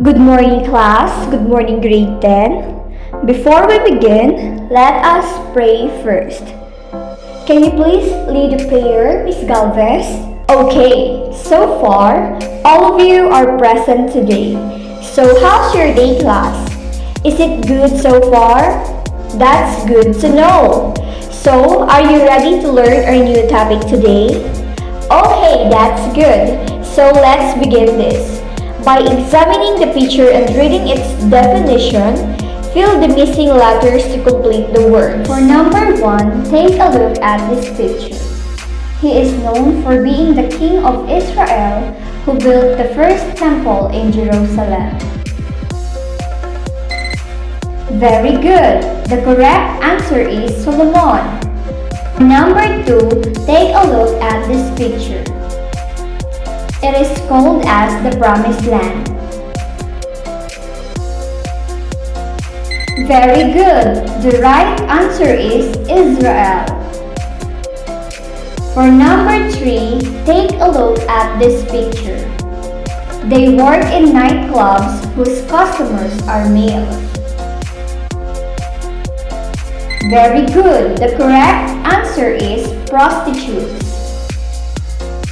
Good morning, class. Good morning, grade 10. Before we begin, let us pray first. Can you please lead the prayer, Miss Galvez? Okay, so far, all of you are present today. So how's your day, class? Is it good so far? That's good to know. So, are you ready to learn our new topic today? Okay, that's good. So let's begin this. By examining the picture and reading its definition, fill the missing letters to complete the word. For number 1, take a look at this picture. He is known for being the king of Israel who built the first temple in Jerusalem. Very good. The correct answer is Solomon. Number 2, take a look at this picture. It is called as the Promised Land. Very good. The right answer is Israel. For number 3, take a look at this picture. They work in nightclubs whose customers are males. Very good. The correct answer is prostitutes.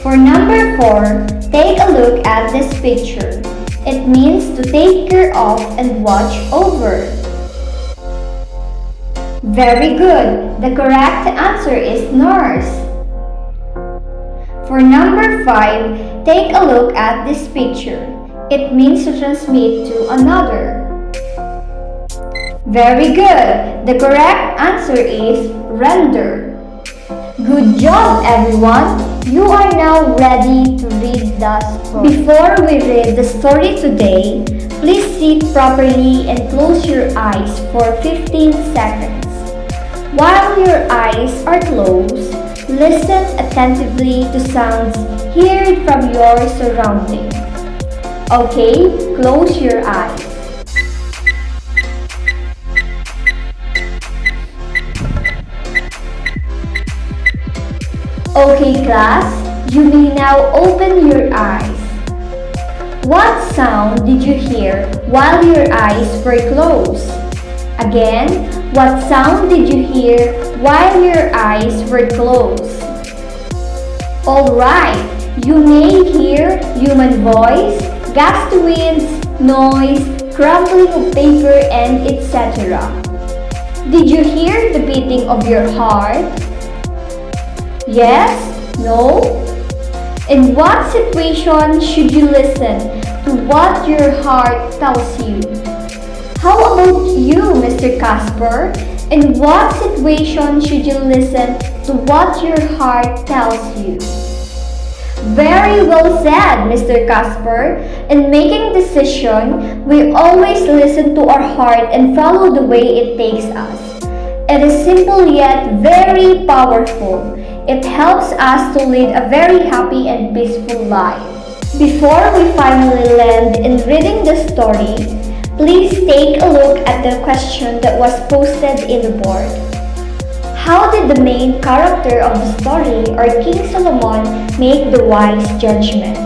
For number 4, take a look at this picture. It means to take care of and watch over. Very good. The correct answer is nurse. For number 5, take a look at this picture. It means to transmit to another. Very good. The correct answer is render. Good job, everyone! You are now ready to read the story. Before we read the story today, please sit properly and close your eyes for 15 seconds. While your eyes are closed, listen attentively to sounds heard from your surroundings. Okay, close your eyes. Okay, class, you may now open your eyes. What sound did you hear while your eyes were closed? Again, what sound did you hear while your eyes were closed? Alright, you may hear human voice, gust winds, noise, crumbling of paper, and etc. Did you hear the beating of your heart? Yes? No? In what situation should you listen to what your heart tells you? How about you, Mr. Casper? In what situation should you listen to what your heart tells you? Very well said, Mr. Casper. In making decision, we always listen to our heart and follow the way it takes us. It is simple yet very powerful. It helps us to lead a very happy and peaceful life. Before we finally land in reading the story, please take a look at the question that was posted in the board. How did the main character of the story, or King Solomon, make the wise judgment?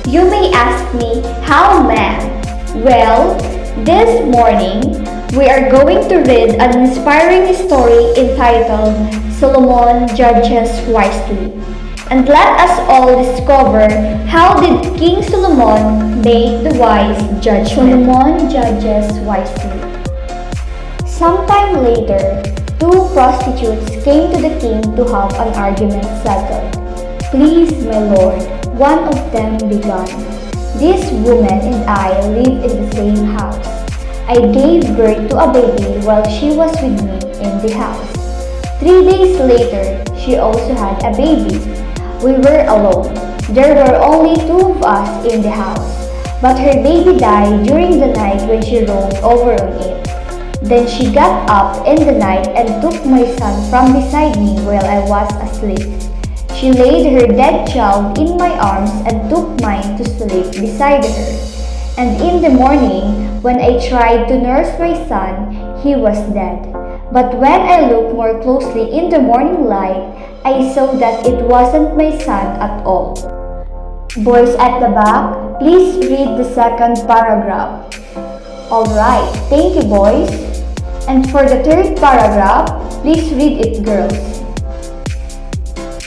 You may ask me, how, ma'am? Well, this morning, we are going to read an inspiring story entitled Solomon Judges Wisely. And let us all discover how did King Solomon make the wise judgment. Solomon judges wisely. Sometime later, 2 prostitutes came to the king to have an argument settled. Please, my lord, one of them began. This woman and I live in the same house. I gave birth to a baby while she was with me in the house. 3 days later, she also had a baby. We were alone. There were only 2 of us in the house. But her baby died during the night when she rolled over on it. Then she got up in the night and took my son from beside me while I was asleep. She laid her dead child in my arms and took mine to sleep beside her. And in the morning, when I tried to nurse my son, he was dead. But when I looked more closely in the morning light, I saw that it wasn't my son at all. Boys at the back, please read the second paragraph. Alright, thank you boys. And for the third paragraph, please read it girls.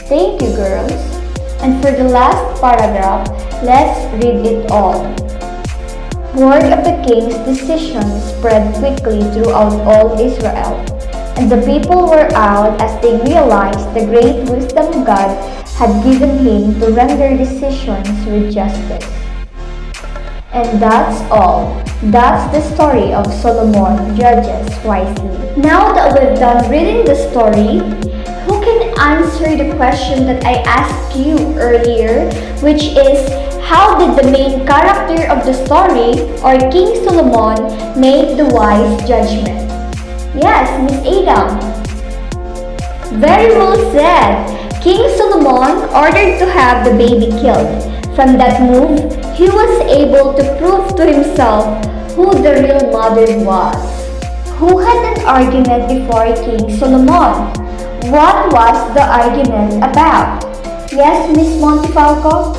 Thank you girls. And for the last paragraph, let's read it all. Word of the king's decision spread quickly throughout all Israel, and the people were awed as they realized the great wisdom God had given him to render decisions with justice. And that's all. That's the story of Solomon judges wisely. Now that we've done reading the story, who can answer the question that I asked you earlier, which is, how did the main character of the story, or King Solomon, make the wise judgment? Yes, Miss Adam. Very well said. King Solomon ordered to have the baby killed. From that move, he was able to prove to himself who the real mother was. Who had an argument before King Solomon? What was the argument about? Yes, Miss Montefalco?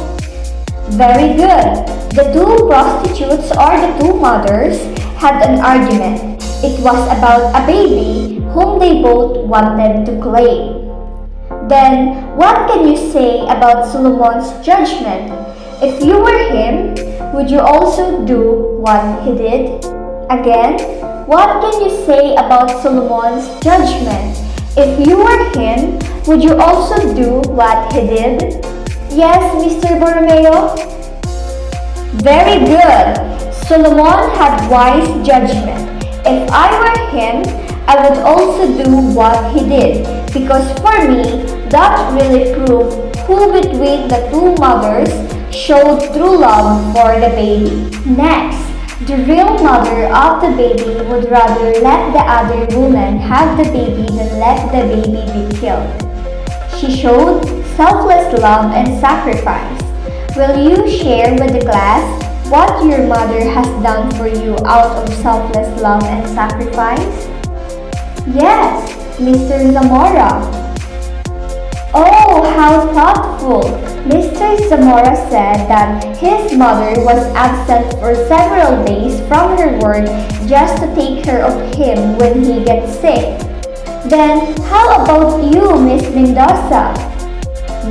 Very good. The two prostitutes or the two mothers had an argument. It was about a baby whom they both wanted to claim. Then, what can you say about Solomon's judgment? If you were him, would you also do what he did? Again, what can you say about Solomon's judgment? If you were him, would you also do what he did? Yes, Mr. Borromeo? Very good. Solomon had wise judgment. If I were him, I would also do what he did, because for me, that really proved who between the two mothers showed true love for the baby. Next, the real mother of the baby would rather let the other woman have the baby than let the baby be killed. She showed selfless love and sacrifice. Will you share with the class what your mother has done for you out of selfless love and sacrifice? Yes, Mr. Zamora. Oh, how thoughtful! Mr. Zamora said that his mother was absent for several days from her work just to take care of him when he gets sick. Then, how about you, Miss Mendoza?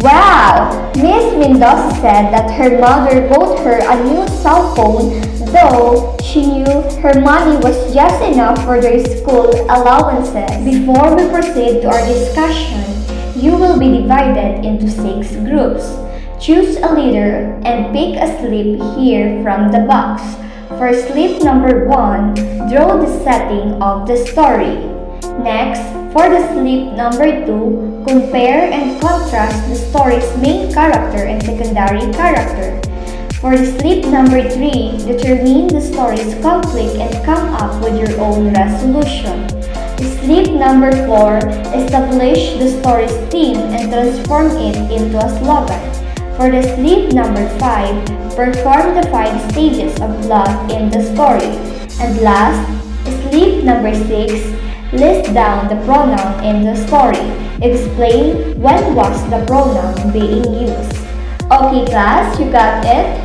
Wow! Miss Mendoza said that her mother bought her a new cell phone, though she knew her money was just enough for their school allowances. Before we proceed to our discussion, you will be divided into 6 groups. Choose a leader and pick a slip here from the box. For slip number 1, draw the setting of the story. Next, for the slip number 2, compare and contrast the story's main character and secondary character. For the slip number 3, determine the story's conflict and come up with your own resolution. Slip number 4, establish the story's theme and transform it into a slogan. For the slip number 5, perform the 5 stages of plot in the story. And last, slip number 6, list down the pronoun in the story. Explain when was the pronoun being used. Okay class, you got it?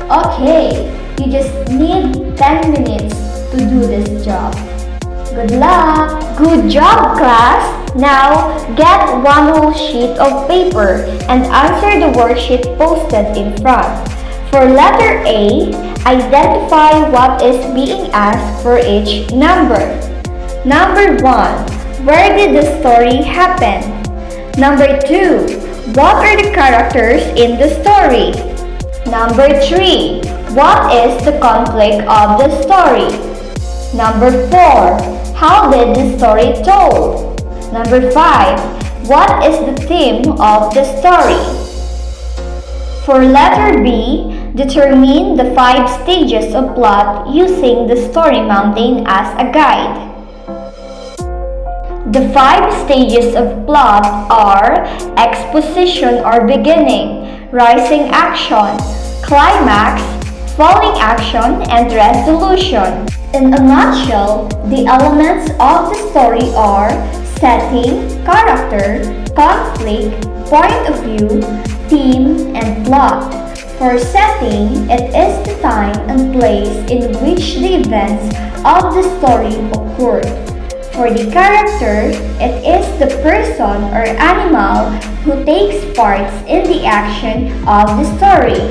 Okay, you just need 10 minutes to do this job. Good luck! Good job, class! Now, get one whole sheet of paper and answer the worksheet posted in front. For letter A, identify what is being asked for each number. Number 1, where did the story happen? Number 2, what are the characters in the story? Number 3, what is the conflict of the story? Number 4, how did the story told? Number 5, what is the theme of the story? For letter B, determine the 5 stages of plot using the story mountain as a guide. The 5 stages of plot are exposition or beginning, rising action, climax, falling action, and resolution. In a nutshell, the elements of the story are setting, character, conflict, point of view, theme, and plot. For setting, it is the time and place in which the events of the story occurred. For the character, it is the person or animal who takes part in the action of the story.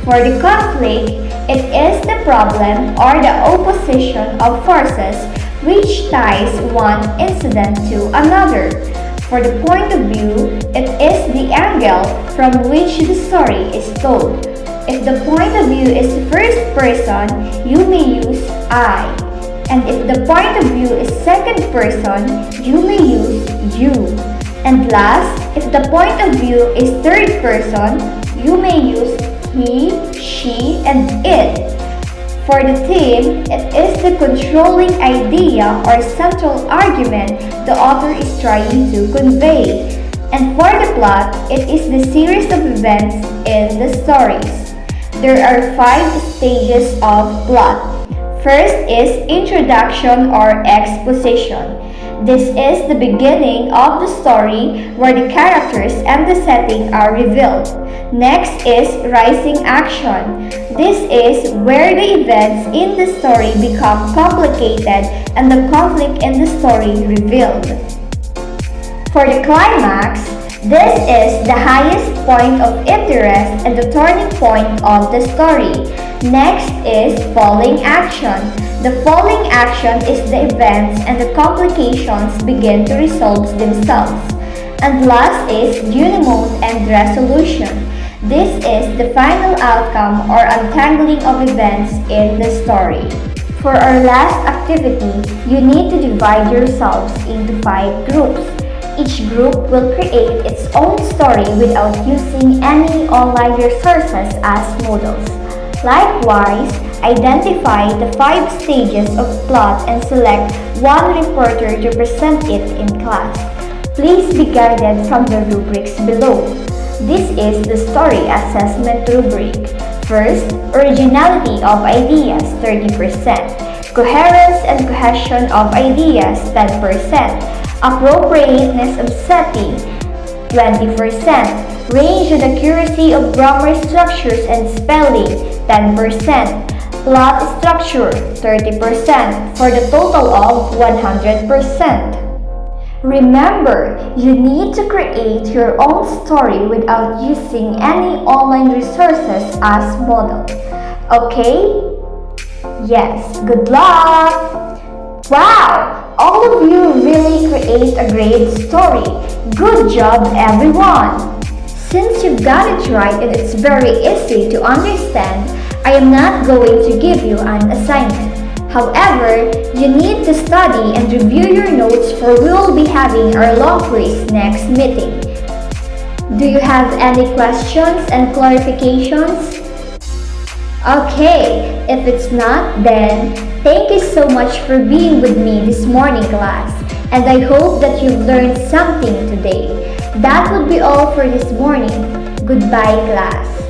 For the conflict, it is the problem or the opposition of forces which ties one incident to another. For the point of view, it is the angle from which the story is told. If the point of view is first person, you may use I. And if the point of view is second person, you may use you. And last, if the point of view is third person, you may use he, she, and it. For the theme, it is the controlling idea or central argument the author is trying to convey. And for the plot, it is the series of events in the stories. There are 5 stages of plot. First is introduction or exposition. This is the beginning of the story where the characters and the setting are revealed. Next is rising action. This is where the events in the story become complicated and the conflict in the story revealed. For the climax, this is the highest point of interest and the turning point of the story. Next is falling action. The falling action is the events and the complications begin to resolve themselves. And last is denouement and resolution. This is the final outcome or untangling of events in the story. For our last activity, you need to divide yourselves into 5 groups. Each group will create its own story without using any online resources as models. Likewise, identify the 5 stages of plot and select one reporter to present it in class. Please be guided from the rubrics below. This is the story assessment rubric. First, originality of ideas 30%, coherence and cohesion of ideas 10%, appropriateness of setting 20%, range and accuracy of grammar structures and spelling 10%, plot structure 30% for the total of 100%. Remember, you need to create your own story without using any online resources as model. Okay? Yes, good luck! Wow! All of you really create a great story. Good job, everyone! Since you've got it right and it's very easy to understand, I am not going to give you an assignment. However, you need to study and review your notes for we will be having our long quiz next meeting. Do you have any questions and clarifications? Okay, if it's not, then thank you so much for being with me this morning, class. And I hope that you've learned something today. That would be all for this morning. Goodbye, class.